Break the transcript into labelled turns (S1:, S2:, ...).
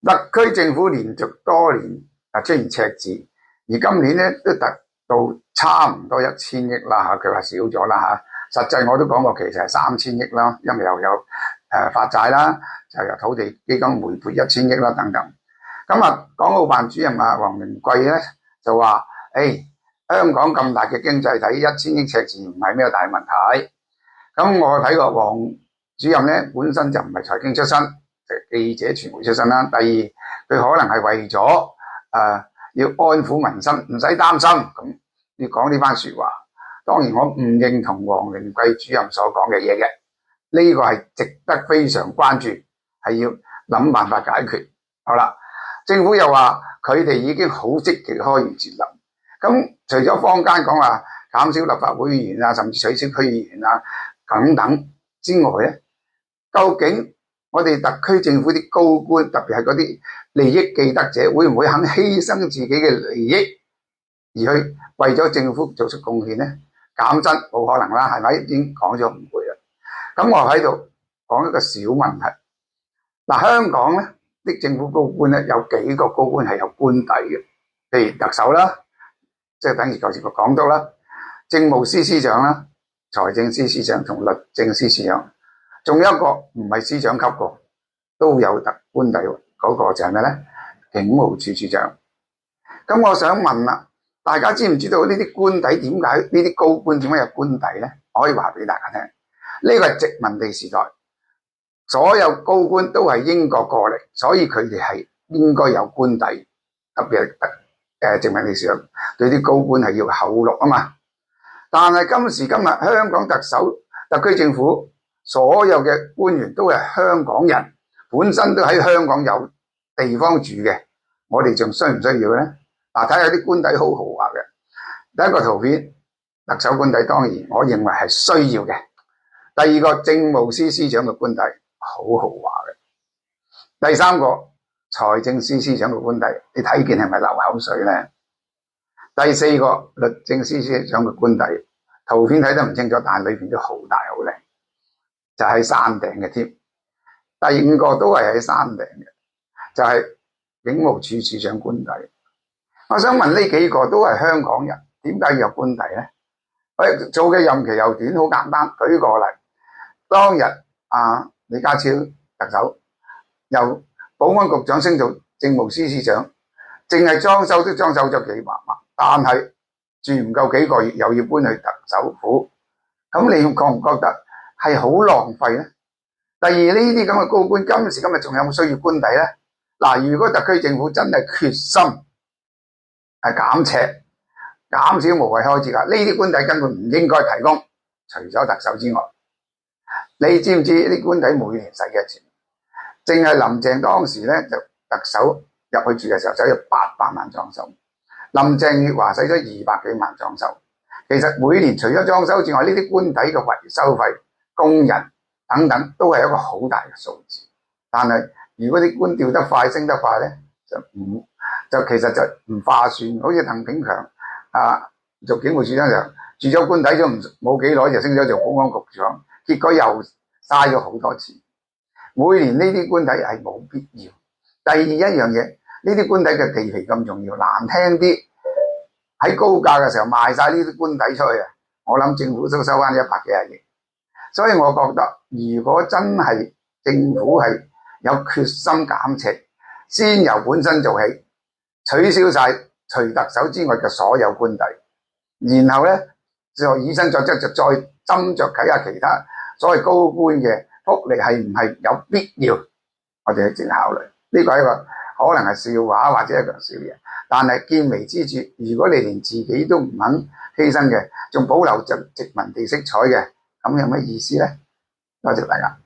S1: 特區政府連續多年出現赤字，而今年咧都達到差唔多1000億啦嚇，佢話少咗啦嚇，實際我都講過其實係3000億啦，因為又有發債啦，就由土地基金回撥1000億啦等等。咁港澳辦主任黃寧貴咧就話：香港咁大嘅經濟體，1000億赤字唔係咩大問題。咁我睇過黃主任咧本身就唔係財經出身，記者傳媒出身啦。第二，佢可能係為咗要安撫民心，唔使擔心，咁要講呢番說話。當然我唔認同黃寧貴主任所講嘅嘢嘅，呢個係值得非常關注，係要諗辦法解決。好啦，政府又話佢哋已經好積極開源節流。咁除咗坊間講話減少立法會議員甚至取消區議員等等之外咧，究竟我哋特區政府啲高官，特別係嗰啲利益既得者，會唔會肯犧牲自己嘅利益而去為咗政府做出貢獻呢？減真冇可能啦，係咪？已經講咗唔會啦。咁我喺度講一個小問題。香港咧啲政府高官咧有幾個高官係有官底嘅，譬如特首啦，即係等於舊時個港督啦，政務司司長啦，財政司司長同律政司司長，仲有一個唔係司長級個都有特官底，嗰個就係咩咧？警務處處長。咁我想問啦，大家知唔知道呢啲官底點解呢啲高官點解有官底咧？我可以話俾大家聽，呢個係殖民地時代，所有高官都係英國過嚟，所以佢哋係應該有官底，特別係殖民地時代對啲高官係要厚祿啊嘛。但係今時今日香港特首、特區政府所有嘅官員都係香港人，本身都喺香港有地方住嘅，我哋仲需唔需要咧？睇下啲官底好豪華嘅。第一個圖片，特首官底當然我認為係需要嘅。第二個，政務司司長嘅官底好豪華嘅。第三個，財政司司長嘅官底，你睇見係咪流口水咧？第四個，律政司司長嘅官底，圖片睇得唔清楚，但係裏邊都好大好靚，就喺山頂嘅添。第五個都係喺山頂嘅，就係警務處處長官底。我想問呢幾個都係香港人，點解要有官底咧？做嘅任期又短，好簡單。舉個例，當日李家超特首由保安局長升做政務司司長，淨係裝修都裝修咗幾百萬，但係住唔夠幾個月又要搬去特首府，咁你覺唔覺得係好浪費咧？第二，呢啲咁嘅高官今時今日仲有冇需要官底咧？如果特區政府真係決心係減赤、減少無謂開支㗎，呢啲官底根本唔應該提供，除咗特首之外。你知唔知啲官底每年使幾多錢？淨係林鄭當時咧就特首入去住嘅時候使咗800萬裝修，林鄭月娥使咗200幾萬裝修。其實每年除咗裝修之外，呢啲官底嘅維修費、工人等等都係一個好大嘅數字。但係如果啲官調得快、升得快咧，就其實就唔划算。好似鄧炳強做警務處長就住咗官底咗冇幾耐就升咗做保安局長，結果又嘥咗好多錢。每年呢啲官底係冇必要。第二一樣嘢，呢啲官底嘅地皮咁重要，難聽啲喺高價嘅時候賣晒呢啲官底出去我諗政府都收翻100幾廿億。所以我覺得如果真係政府係有決心減赤，先由本身做起，取消晒除特首之外嘅所有官底，然後咧就以身作則，就再斟酌睇下其他所謂高官嘅福利係唔係有必要，我哋去正考慮。呢個係一個可能係笑話或者一個小嘢，但係見微知著。如果你連自己都唔肯犧牲嘅，仲保留着殖民地色彩嘅，咁有咩意思咧？多謝大家。